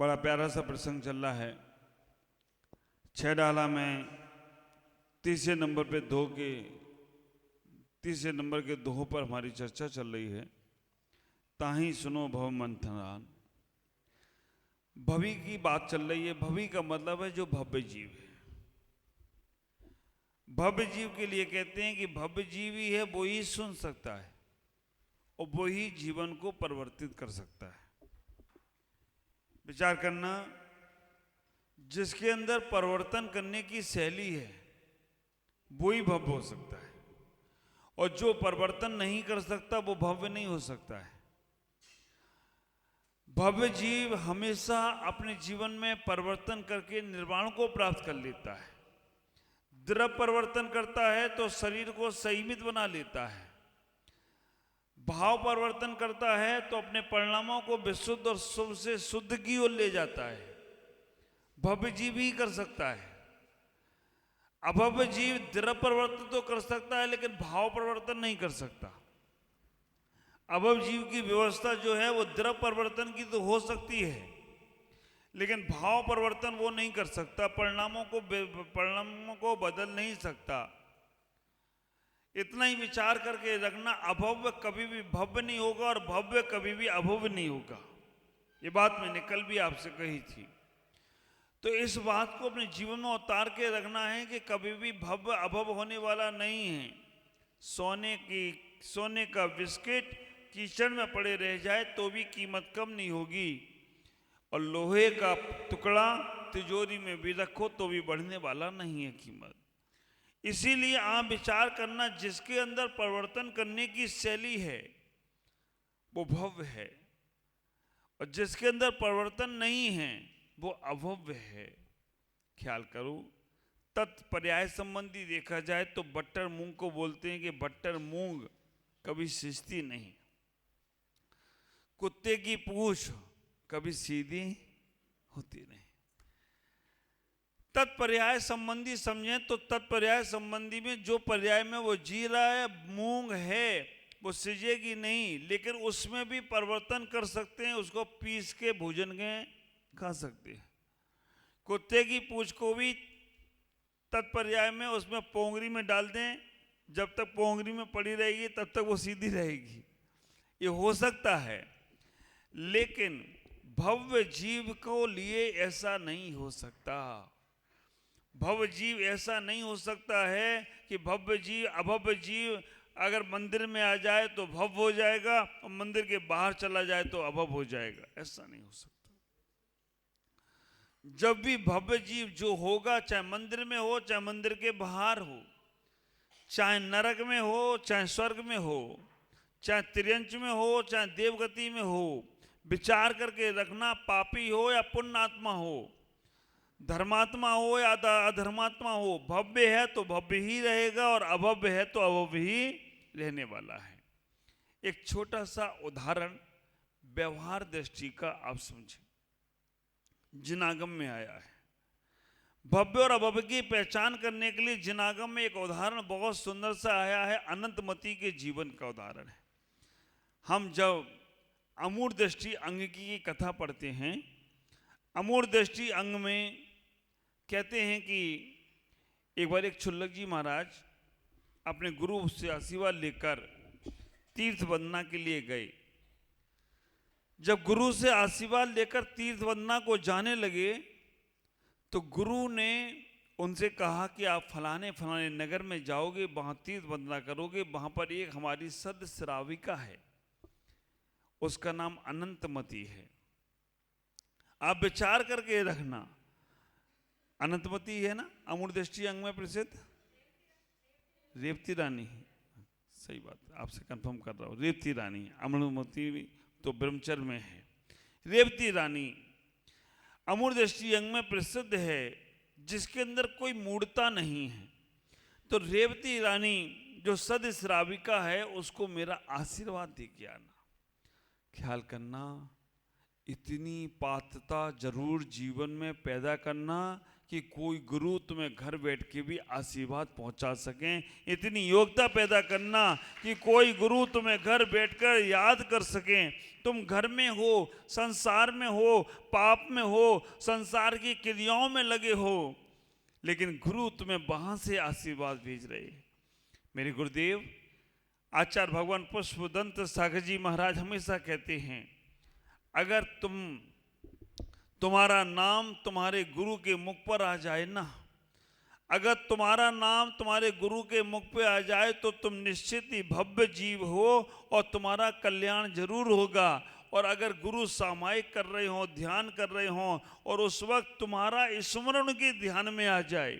बड़ा प्यारा सा प्रसंग चल रहा है। 6 डाला में तीसरे नंबर के दोह पर हमारी चर्चा चल रही है। ताही सुनो भव मंथरान। भवि की बात चल रही है। भवि का मतलब है जो भव्य जीव है। भव्य जीव के लिए कहते हैं कि भव्य जीव ही है, वो ही सुन सकता है और वो ही जीवन को परिवर्तित कर सकता है। विचार करना, जिसके अंदर परिवर्तन करने की शैली है वो ही भव्य हो सकता है, और जो परिवर्तन नहीं कर सकता वो भव्य नहीं हो सकता है। भव्य जीव हमेशा अपने जीवन में परिवर्तन करके निर्वाण को प्राप्त कर लेता है। द्रव परिवर्तन करता है तो शरीर को संयमित बना लेता है। भाव परिवर्तन करता है तो अपने परिणामों को विशुद्ध और शुभ से शुद्ध की ओर ले जाता है। भव्य जीव ही कर सकता है। अभव्य जीव द्रव परिवर्तन तो कर सकता है लेकिन भाव परिवर्तन नहीं कर सकता। अभव्य जीव की व्यवस्था जो है वो द्रव परिवर्तन की तो हो सकती है लेकिन भाव परिवर्तन वो नहीं कर सकता। परिणामों को बदल नहीं सकता। इतना ही विचार करके रखना, अभव्य कभी भी भव्य नहीं होगा और भव्य कभी भी अभव्य नहीं होगा। ये बात मैंने कल भी आपसे कही थी। तो इस बात को अपने जीवन में उतार के रखना है कि कभी भी भव्य अभव्य होने वाला नहीं है। सोने का बिस्किट कीचड़ में पड़े रह जाए तो भी कीमत कम नहीं होगी, और लोहे का टुकड़ा तिजोरी में भी रखो तो भी बढ़ने वाला नहीं है कीमत। इसीलिए आप विचार करना, जिसके अंदर परिवर्तन करने की शैली है वो भव्य है, और जिसके अंदर परिवर्तन नहीं है वो अभव्य है। ख्याल करो, तत्पर्याय संबंधी देखा जाए तो बट्टर मूंग को बोलते हैं कि बट्टर मूंग कभी सिजती नहीं। कुत्ते की पूंछ कभी सीधी होती नहीं। तत्पर्याय संबंधी समझें तो तत्पर्याय संबंधी में जो पर्याय में वो जी रहा है, मूंग है, वो सिजेगी नहीं, लेकिन उसमें भी परिवर्तन कर सकते हैं। उसको पीस के भोजन के खा सकते हैं। कुत्ते की पूंछ को भी तत्पर्याय में उसमें पोंगरी में डाल दें, जब तक पोंगरी में पड़ी रहेगी तब तक वो सीधी रहेगी। ये हो सकता है, लेकिन भव्य जीव को लिए ऐसा नहीं हो सकता। भव्य जीव ऐसा नहीं हो सकता है कि भव्य जीव अभव्य जीव अगर मंदिर में आ जाए तो भव्य हो जाएगा और मंदिर के बाहर चला जाए तो अभव्य हो जाएगा। ऐसा नहीं हो सकता। जब भी भव्य जीव जो होगा, चाहे मंदिर में हो चाहे मंदिर के बाहर हो, चाहे नरक में हो चाहे स्वर्ग में हो, चाहे त्रियंच में हो चाहे देवगति में हो, विचार करके रखना, पापी हो या पुण्यात्मा हो, धर्मात्मा हो या अधर्मात्मा हो, भव्य है तो भव्य ही रहेगा और अभव्य है तो अभव्य ही रहने वाला है। एक छोटा सा उदाहरण व्यवहार दृष्टि का आप समझें। जिनागम में आया है। भव्य और अभव्य की पहचान करने के लिए जिनागम में एक उदाहरण बहुत सुंदर सा आया है। अनंतमती के जीवन का उदाहरण है। हम जब अमूढ़ दृष्टि अंग की कथा पढ़ते हैं, अमूढ़ दृष्टि अंग में कहते हैं कि एक बार एक छुल्लक जी महाराज अपने गुरु से आशीर्वाद लेकर तीर्थ वंदना के लिए गए। जब गुरु से आशीर्वाद लेकर तीर्थ वंदना को जाने लगे तो गुरु ने उनसे कहा कि आप फलाने फलाने नगर में जाओगे, वहां तीर्थ वंदना करोगे, वहां पर एक हमारी सद श्राविका है, उसका नाम अनंतमती है। आप विचार करके रखना, अनंतमती है ना अमूढ़ दृष्टि अंग में प्रसिद्ध रेवती रानी। सही बात, आपसे कंफर्म कर रहा हूँ, रेवती रानी। अमूढ़मती तो ब्रह्मचर्य में है। रेवती रानी अमूढ़ दृष्टि अंग में प्रसिद्ध है, जिसके अंदर कोई मूढ़ता नहीं है। तो रेवती रानी जो सद श्राविका है उसको मेरा आशीर्वाद दे के आना। ख्याल करना, इतनी पात्रता जरूर जीवन में पैदा करना कि कोई गुरु तुम्हें घर बैठ के भी आशीर्वाद पहुंचा सकें। इतनी योग्यता पैदा करना कि कोई गुरु तुम्हें घर बैठकर याद कर सकें। तुम घर में हो, संसार में हो, पाप में हो, संसार की क्रियाओं में लगे हो, लेकिन गुरु तुम्हें वहां से आशीर्वाद भेज रहे। मेरे गुरुदेव आचार्य भगवान पुष्पदंत सागर जी महाराज हमेशा कहते हैं, अगर तुम्हारा नाम तुम्हारे गुरु के मुख पर आ जाए ना, अगर तुम्हारा नाम तुम्हारे गुरु के मुख पे आ जाए तो तुम निश्चित ही भव्य जीव हो और तुम्हारा कल्याण जरूर होगा। और अगर गुरु सामायिक कर रहे हो, ध्यान कर रहे हो, और उस वक्त तुम्हारा स्मरण के ध्यान में आ जाए,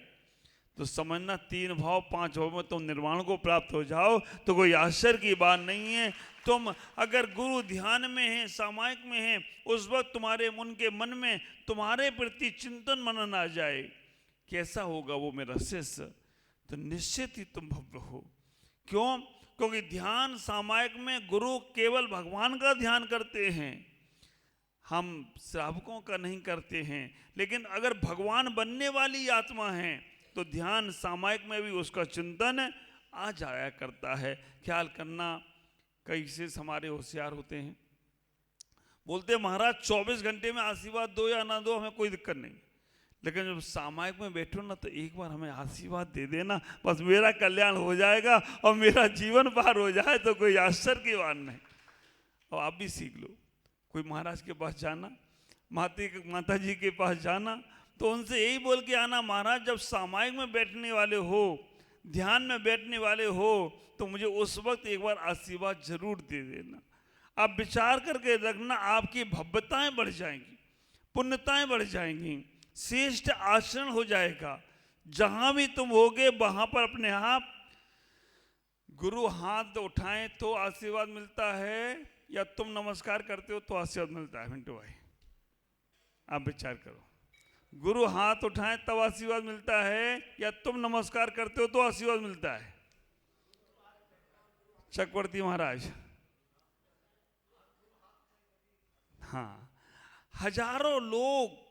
तो समझना 3 भाव 5 भाव में तुम निर्वाण को प्राप्त हो जाओ तो कोई आश्चर्य की बात नहीं है। तुम अगर गुरु ध्यान में है, सामायिक में है, उस वक्त तुम्हारे उनके मन में तुम्हारे प्रति चिंतन मनन आ जाए, कैसा होगा वो मेरा शिष्य, तो निश्चित ही तुम भव्य हो। क्यों? क्योंकि ध्यान सामायिक में गुरु केवल भगवान का ध्यान करते हैं, हम श्रावकों का नहीं करते हैं। लेकिन अगर भगवान बनने वाली आत्मा है तो ध्यान सामायिक में भी उसका चिंतन आ जाया करता है। ख्याल करना, कई से हमारे होशियार होते हैं, बोलते हैं महाराज 24 घंटे में आशीर्वाद दो या ना दो हमें कोई दिक्कत नहीं, लेकिन जब सामायिक में बैठो ना तो एक बार हमें आशीर्वाद दे देना, बस मेरा कल्याण हो जाएगा और मेरा जीवन पार हो जाए तो कोई आश्चर्य की बात नहीं। और आप भी सीख लो, कोई महाराज के पास जाना, माता जी के पास जाना, तो उनसे यही बोल के आना, महाराज जब सामायिक में बैठने वाले हो, ध्यान में बैठने वाले हो, तो मुझे उस वक्त एक बार आशीर्वाद जरूर दे देना। आप विचार करके रखना, आपकी भव्यताएं बढ़ जाएंगी, पुण्यताएं बढ़ जाएंगी, श्रेष्ठ आचरण हो जाएगा। जहां भी तुम होगे वहां पर अपने आप गुरु हाथ उठाएं तो आशीर्वाद मिलता है, या तुम नमस्कार करते हो तो आशीर्वाद मिलता है? मिंटू भाई आप विचार करो, गुरु हाथ उठाएं तब आशीर्वाद मिलता है, या तुम नमस्कार करते हो तो आशीर्वाद मिलता है? चक्रवर्ती महाराज, हाँ, हजारों लोग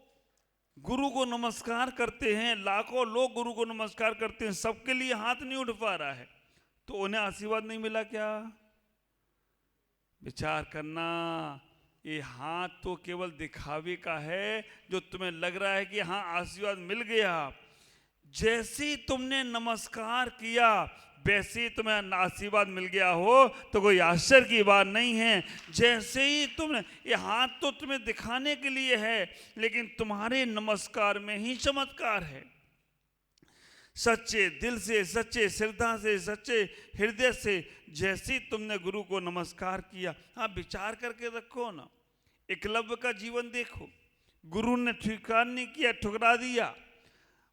गुरु को नमस्कार करते हैं, लाखों लोग गुरु को नमस्कार करते हैं, सबके लिए हाथ नहीं उठ पा रहा है, तो उन्हें आशीर्वाद नहीं मिला क्या? विचार करना, ये हाथ तो केवल दिखावे का है, जो तुम्हें लग रहा है कि हाँ आशीर्वाद मिल गया। जैसे ही तुमने नमस्कार किया वैसे ही तुम्हें आशीर्वाद मिल गया हो तो कोई आश्चर्य की बात नहीं है। जैसे ही तुमने, ये हाथ तो तुम्हें दिखाने के लिए है, लेकिन तुम्हारे नमस्कार में ही चमत्कार है। सच्चे दिल से, सच्चे श्रद्धा से, सच्चे हृदय से जैसे तुमने गुरु को नमस्कार किया, आप विचार करके रखो ना, एकलव्य का जीवन देखो, गुरु ने स्वीकार नहीं किया, ठुकरा दिया,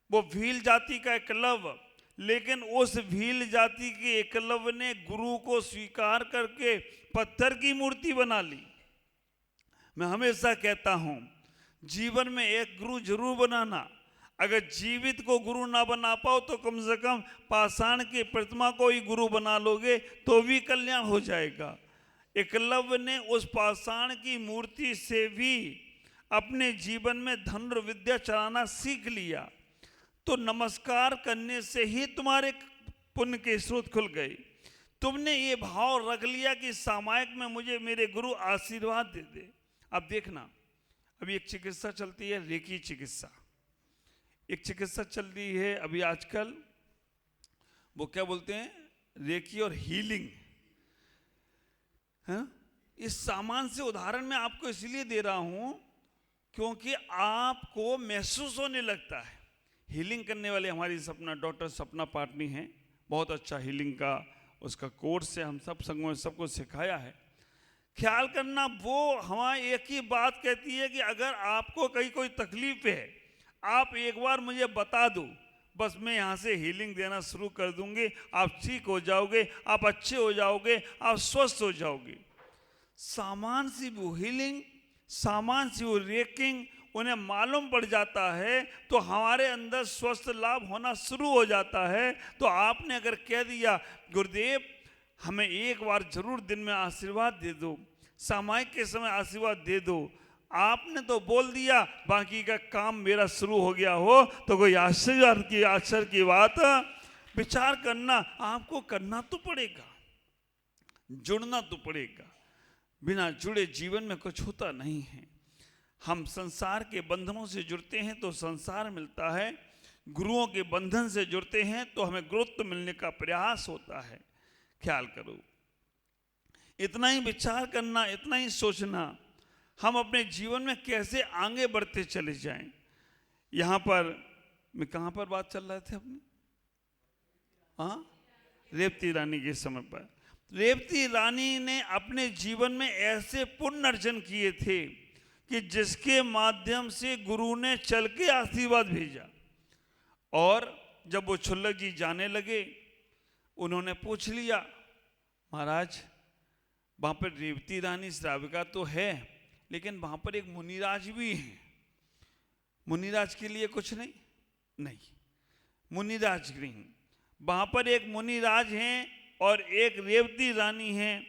वो भील जाति का एकलव्य, लेकिन उस भील जाति के एकलव्य ने गुरु को स्वीकार करके पत्थर की मूर्ति बना ली। मैं हमेशा कहता हूं, जीवन में एक गुरु जरूर बनाना। अगर जीवित को गुरु ना बना पाओ तो कम से कम पाषाण की प्रतिमा को ही गुरु बना लोगे तो भी कल्याण हो जाएगा। एकलव्य ने उस पाषाण की मूर्ति से भी अपने जीवन में धन और विद्या चलाना सीख लिया। तो नमस्कार करने से ही तुम्हारे पुण्य के स्रोत खुल गए। तुमने ये भाव रख लिया कि सामायिक में मुझे मेरे गुरु आशीर्वाद दे दे। अब देखना, अभी एक चिकित्सा चलती है, रेकी चिकित्सा, एक चिकित्सा चल रही है अभी आजकल, वो क्या बोलते हैं, रेकी और हीलिंग है। इस सामान से उदाहरण मैं आपको इसलिए दे रहा हूं क्योंकि आपको महसूस होने लगता है। हीलिंग करने वाले हमारी सपना डॉक्टर सपना पाटनी हैं, बहुत अच्छा हीलिंग का उसका कोर्स है, हम सब संगों में सबको सिखाया है। ख्याल करना, वो हमारी एक ही बात कहती है कि अगर आपको कहीं कोई तकलीफ है, आप एक बार मुझे बता दो, बस मैं यहाँ से हीलिंग देना शुरू कर दूंगी, आप ठीक हो जाओगे, आप अच्छे हो जाओगे, आप स्वस्थ हो जाओगे। सामान सी वो हीलिंग, सामान सी वो रेकिंग उन्हें मालूम पड़ जाता है तो हमारे अंदर स्वस्थ लाभ होना शुरू हो जाता है। तो आपने अगर कह दिया गुरुदेव हमें एक बार जरूर दिन में आशीर्वाद दे दो, सामायिक के समय आशीर्वाद दे दो, आपने तो बोल दिया, बाकी का काम मेरा शुरू हो गया हो तो कोई आश्चर्य की बात। विचार करना आपको करना तो पड़ेगा, जुड़ना तो पड़ेगा। बिना जुड़े जीवन में कुछ होता नहीं है। हम संसार के बंधनों से जुड़ते हैं तो संसार मिलता है, गुरुओं के बंधन से जुड़ते हैं तो हमें गुरुत्व मिलने का प्रयास होता है। ख्याल करो, इतना ही विचार करना, इतना ही सोचना, हम अपने जीवन में कैसे आगे बढ़ते चले जाएं। यहाँ पर मैं कहाँ पर बात चल रहे थे अपनी, हाँ, रेवती रानी के समय पर। रेवती रानी ने अपने जीवन में ऐसे पुण्य अर्जन किए थे कि जिसके माध्यम से गुरु ने चल के आशीर्वाद भेजा। और जब वो छुल्लक जी जाने लगे, उन्होंने पूछ लिया, महाराज वहाँ पर रेवती रानी श्राविका तो है, लेकिन वहाँ पर एक मुनिराज भी है, मुनिराज के लिए कुछ नहीं? नहीं, मुनिराज नहीं, वहाँ पर एक मुनिराज हैं और एक रेवती रानी हैं,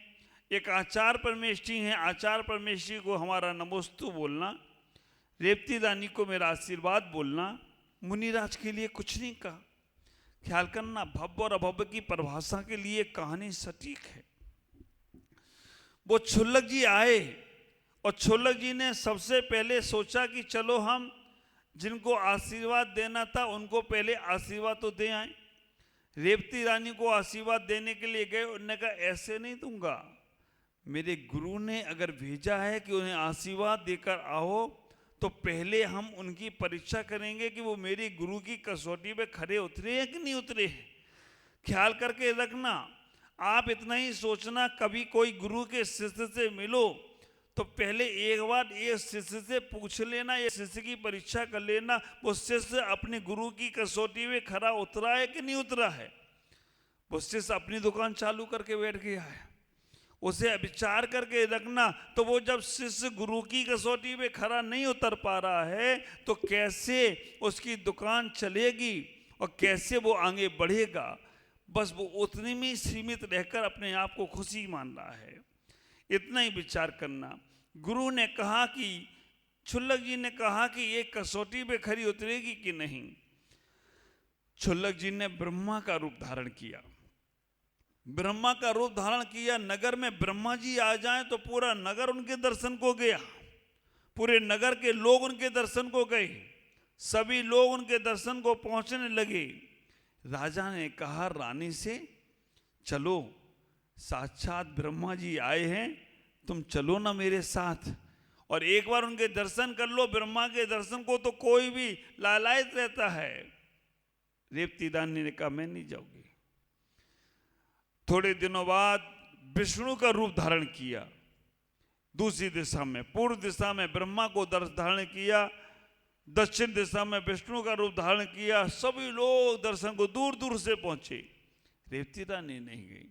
एक आचार्य परमेष्ठी हैं। आचार्य परमेष्ठी को हमारा नमोस्तु बोलना, रेवती रानी को मेरा आशीर्वाद बोलना, मुनिराज के लिए कुछ नहीं कहा। ख्याल करना, भव्य और अभव्य की परिभाषा के लिए कहानी सटीक है। वो छुल्लक जी आए और छुल्लक जी ने सबसे पहले सोचा कि चलो हम जिनको आशीर्वाद देना था उनको पहले आशीर्वाद तो दे आए। रेवती रानी को आशीर्वाद देने के लिए गए, उन्होंने कहा ऐसे नहीं दूंगा, मेरे गुरु ने अगर भेजा है कि उन्हें आशीर्वाद देकर आओ तो पहले हम उनकी परीक्षा करेंगे कि वो मेरी गुरु की कसौटी पे खरे उतरे हैं कि नहीं उतरे हैं। ख्याल करके रखना, आप इतना ही सोचना, कभी कोई गुरु के शिष्य से मिलो तो पहले एक बार ये शिष्य से पूछ लेना, ये शिष्य की परीक्षा कर लेना, वो शिष्य अपने गुरु की कसौटी में खरा उतरा है कि नहीं उतरा है। वो शिष्य अपनी दुकान चालू करके बैठ गया है, उसे विचार करके रखना। तो वो जब शिष्य गुरु की कसौटी में खरा नहीं उतर पा रहा है तो कैसे उसकी दुकान चलेगी और कैसे वो आगे बढ़ेगा। बस वो उतने में सीमित रहकर अपने आप को खुशी मान रहा है। इतना ही विचार करना। गुरु ने कहा कि, छुल्लक जी ने कहा कि ये कसौटी पे खरी उतरेगी कि नहीं। छुल्लक जी ने ब्रह्मा का रूप धारण किया, ब्रह्मा का रूप धारण किया। नगर में ब्रह्मा जी आ जाएं तो पूरा नगर उनके दर्शन को गया, पूरे नगर के लोग उनके दर्शन को गए, सभी लोग उनके दर्शन को पहुंचने लगे। राजा ने कहा रानी से, चलो साक्षात ब्रह्मा जी आए हैं, तुम चलो ना मेरे साथ और एक बार उनके दर्शन कर लो। ब्रह्मा के दर्शन को तो कोई भी लालायित रहता है। रेवती रानी ने कहा मैं नहीं जाऊंगी। थोड़े दिनों बाद विष्णु का रूप धारण किया, दूसरी दिशा में, पूर्व दिशा में ब्रह्मा को धारण किया, दक्षिण दिशा में विष्णु का रूप धारण किया। सभी लोग दर्शन को दूर दूर से पहुंचे, रेवती रानी नहीं गई।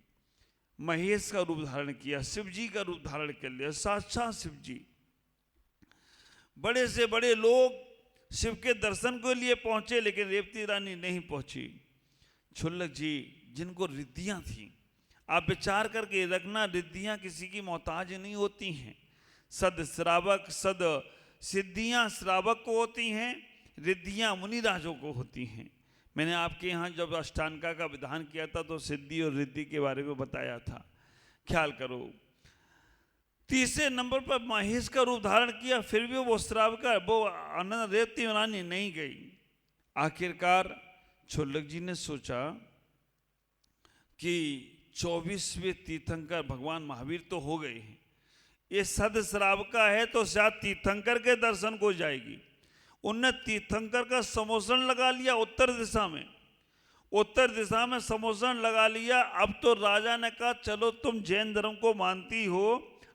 महेश का रूप धारण किया, शिव जी का रूप धारण कर लिया, साक्षात शिव जी। बड़े से बड़े लोग शिव के दर्शन के लिए पहुंचे, लेकिन रेवती रानी नहीं पहुंची। छुल्लक जी जिनको रिद्धियां थी, आप विचार करके रखना, रिद्धियां किसी की मोहताज नहीं होती हैं। सद श्रावक, सद सिद्धियां श्रावक को होती हैं, रिद्धियां मुनिराजों को होती हैं। मैंने आपके यहाँ जब अष्टांगा का विधान किया था तो सिद्धि और रिद्धि के बारे में बताया था। ख्याल करो, तीसरे नंबर पर महेश का रूप धारण किया, फिर भी वो श्राविका, वो आनंद रेवती रानी नहीं गई। आखिरकार छुल्लक जी ने सोचा कि 24वें तीर्थंकर भगवान महावीर तो हो गए हैं, ये सद श्राविका है तो शायद तीर्थंकर के दर्शन को जाएगी। उनने तीर्थंकर का समोसन लगा लिया उत्तर दिशा में, उत्तर दिशा में समोसन लगा लिया। अब तो राजा ने कहा चलो तुम जैन धर्म को मानती हो,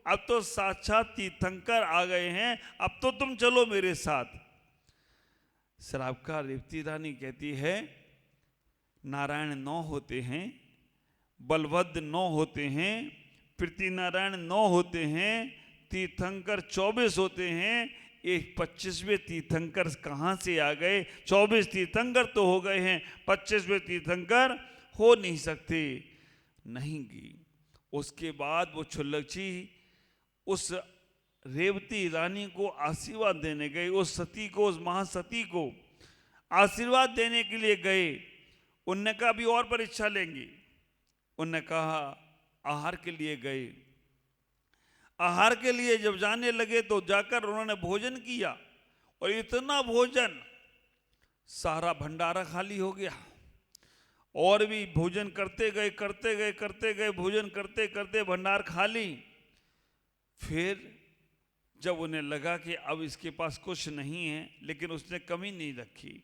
अब तो साक्षात तीर्थंकर आ गए हैं, अब तो तुम चलो मेरे साथ। श्राविका रेवती रानी कहती है नारायण 9 होते हैं, बलभद्र 9 होते हैं, पृथ्वीनारायण 9 होते हैं, तीर्थंकर 24 होते हैं, एक 25वें तीर्थंकर कहाँ से आ गए? 24 तीर्थंकर तो हो गए हैं, 25वें तीर्थंकर हो नहीं सकते। नहीं गई। उसके बाद वो छुल्लक जी उस रेवती रानी को आशीर्वाद देने गए, उस सती को, उस महासती को आशीर्वाद देने के लिए गए। उनने कहा अभी और परीक्षा लेंगे। उनने कहा आहार के लिए गए। आहार के लिए जब जाने लगे तो जाकर उन्होंने भोजन किया, और इतना भोजन, सारा भंडारा खाली हो गया। और भी भोजन करते गए, करते गए, करते गए, भोजन करते करते भंडार खाली। फिर जब उन्हें लगा कि अब इसके पास कुछ नहीं है, लेकिन उसने कमी नहीं रखी,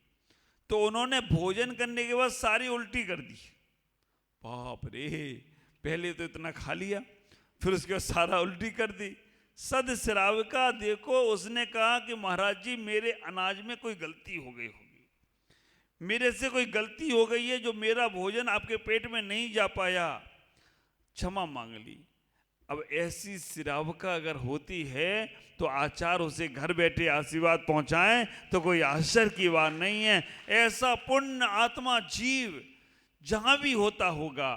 तो उन्होंने भोजन करने के बाद सारी उल्टी कर दी। बाप रे, पहले तो इतना खा लिया, फिर उसके बाद सारा उल्टी कर दी। सद श्राविका देखो, उसने कहा कि महाराज जी मेरे अनाज में कोई गलती हो गई होगी, मेरे से कोई गलती हो गई है जो मेरा भोजन आपके पेट में नहीं जा पाया, क्षमा मांग ली। अब ऐसी श्राविका अगर होती है तो आचार्य उसे घर बैठे आशीर्वाद पहुंचाएं तो कोई आश्चर्य की बात नहीं है। ऐसा पुण्य आत्मा जीव जहां भी होता होगा,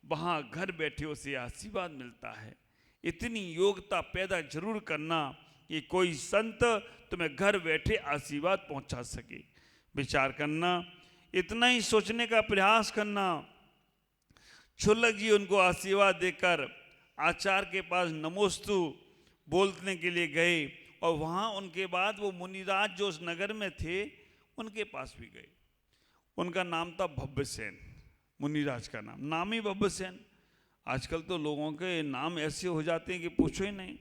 वहां घर बैठे उसे आशीर्वाद मिलता है। इतनी योग्यता पैदा जरूर करना कि कोई संत तुम्हें घर बैठे आशीर्वाद पहुंचा सके। विचार करना, इतना ही सोचने का प्रयास करना। क्षुल्लक जी उनको आशीर्वाद देकर आचार्य के पास नमोस्तु बोलने के लिए गए, और वहाँ उनके बाद वो मुनिराज जो उस नगर में थे उनके पास भी गए। उनका नाम था भव्यसेन, मुनिराज का नाम ही भव्यसेन। आजकल तो लोगों के नाम ऐसे हो जाते हैं कि पूछो ही नहीं।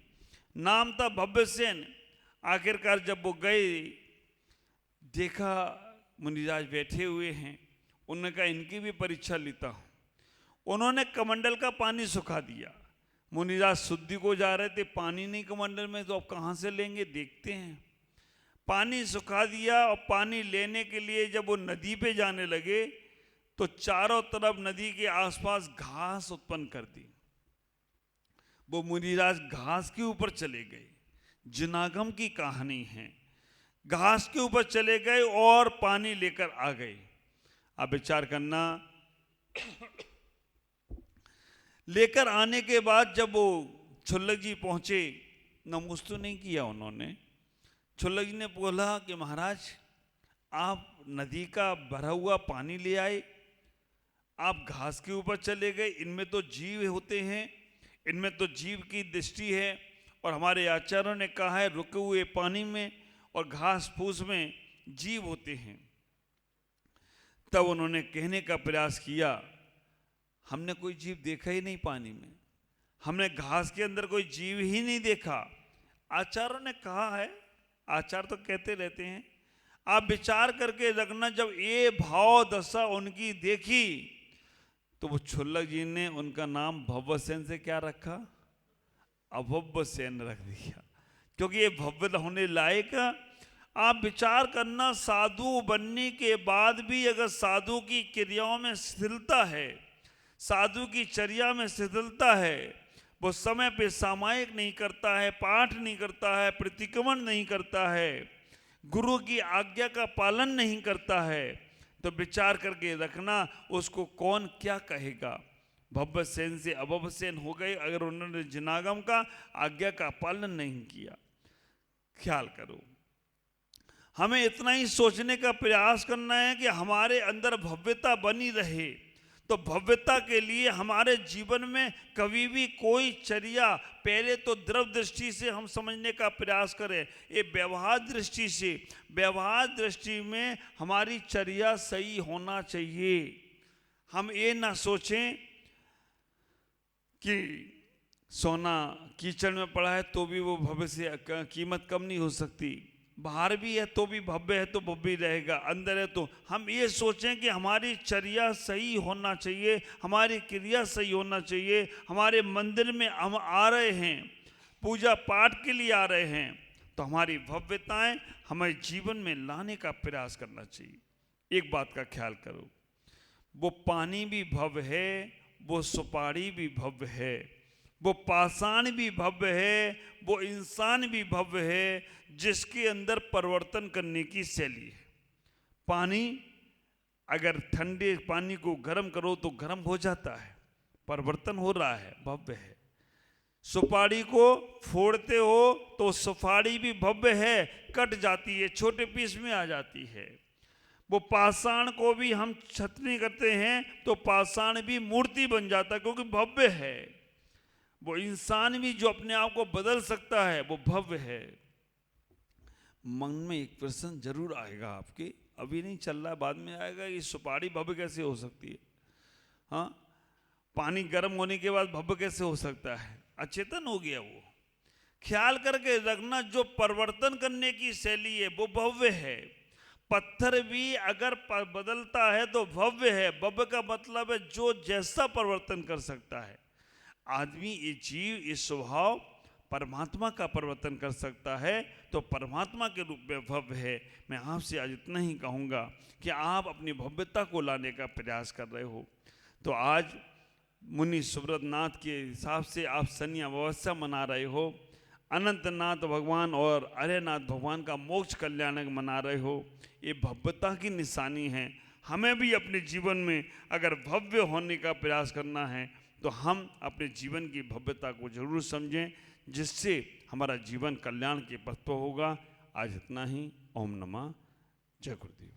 नाम था भव्यसेन। आखिरकार जब वो गए, देखा मुनिराज बैठे हुए हैं, उन्होंने कहा इनकी भी परीक्षा लेता हूँ। उन्होंने कमंडल का पानी सुखा दिया। मुनिराज शुद्धि को जा रहे थे, पानी नहीं कमंडल में, तो अब कहाँ से लेंगे, देखते हैं। पानी सुखा दिया, और पानी लेने के लिए जब वो नदी पे जाने लगे तो चारों तरफ नदी के आसपास घास उत्पन्न कर दी। वो मुनिराज घास के ऊपर चले गए। जिनागम की कहानी है। घास के ऊपर चले गए और पानी लेकर आ गए। अब विचार करना, लेकर आने के बाद जब वो क्षुल्लक जी पहुंचे, नमोस्तु नहीं किया उन्होंने। क्षुल्लक जी ने बोला कि महाराज आप नदी का भरा हुआ पानी ले आए, आप घास के ऊपर चले गए, इनमें तो जीव होते हैं, इनमें तो जीव की दृष्टि है, और हमारे आचार्यों ने कहा है रुके हुए पानी में और घास फूस में जीव होते हैं। तब उन्होंने कहने का प्रयास किया, हमने कोई जीव देखा ही नहीं पानी में, हमने घास के अंदर कोई जीव ही नहीं देखा। आचार्यों ने कहा है, आचार्य तो कहते रहते हैं, आप विचार करके रखना, जब ये भाव दशा उनकी देखी तो वो क्षुल्लक जी ने उनका नाम भव्यसेन से क्या रखा, अभव्यसेन रख दिया, क्योंकि ये भव्य होने लायक। आप विचार करना, साधु बनने के बाद भी अगर साधु की क्रियाओं में शिथिलता है, साधु की चर्या में शिथिलता है, वो समय पे सामायिक नहीं करता है, पाठ नहीं करता है, प्रतिक्रमण नहीं करता है, गुरु की आज्ञा का पालन नहीं करता है, तो विचार करके रखना उसको कौन क्या कहेगा। भव्यसेन से अभव्यसेन हो गए अगर उन्होंने जिनागम का आज्ञा का पालन नहीं किया। ख्याल करो, हमें इतना ही सोचने का प्रयास करना है कि हमारे अंदर भव्यता बनी रहे। तो भव्यता के लिए हमारे जीवन में कभी भी कोई चर्या, पहले तो द्रव दृष्टि से हम समझने का प्रयास करें, ये व्यवहार दृष्टि से, व्यवहार दृष्टि में हमारी चर्या सही होना चाहिए। हम ये ना सोचें कि सोना कीचड़ में पड़ा है तो भी वो भव्य से कीमत कम नहीं हो सकती, बाहर भी है तो भी भव्य है तो भव्य रहेगा, अंदर है तो। हम ये सोचें कि हमारी चर्या सही होना चाहिए, हमारी क्रिया सही होना चाहिए। हमारे मंदिर में हम आ रहे हैं, पूजा पाठ के लिए आ रहे हैं, तो हमारी भव्यताएं हमें जीवन में लाने का प्रयास करना चाहिए। एक बात का ख्याल करो, वो पानी भी भव्य है, वो सुपारी भी भव्य है, वो पाषाण भी भव्य है, वो इंसान भी भव्य है, जिसके अंदर परिवर्तन करने की शैली है। पानी, अगर ठंडे पानी को गर्म करो तो गर्म हो जाता है, परिवर्तन हो रहा है, भव्य है। सुपारी को फोड़ते हो तो सुपारी भी भव्य है, कट जाती है, छोटे पीस में आ जाती है। वो पाषाण को भी हम छतनी करते हैं तो पाषाण भी मूर्ति बन जाता है, क्योंकि भव्य है। वो इंसान भी जो अपने आप को बदल सकता है वो भव्य है। मन में एक प्रश्न जरूर आएगा आपके, अभी नहीं चल रहा, बाद में आएगा, ये सुपारी भव्य कैसे हो सकती है? हाँ, पानी गर्म होने के बाद भव्य कैसे हो सकता है? अचेतन हो गया वो। ख्याल करके रखना, जो परिवर्तन करने की शैली है वो भव्य है। पत्थर भी अगर बदलता है तो भव्य है। भव्य का मतलब है जो जैसा परिवर्तन कर सकता है। आदमी, ये जीव, ये स्वभाव परमात्मा का परिवर्तन कर सकता है तो परमात्मा के रूप में भव्य है। मैं आपसे आज इतना ही कहूँगा कि आप अपनी भव्यता को लाने का प्रयास कर रहे हो। तो आज मुनि सुब्रतनाथ के हिसाब से आप शनि अमावस्या मना रहे हो, अनंतनाथ भगवान और अरेनाथ भगवान का मोक्ष कल्याणक मना रहे हो। ये भव्यता की निशानी है। हमें भी अपने जीवन में अगर भव्य होने का प्रयास करना है तो हम अपने जीवन की भव्यता को जरूर समझें, जिससे हमारा जीवन कल्याण के पथ पर होगा। आज इतना ही। ओम नमः। जय गुरुदेव।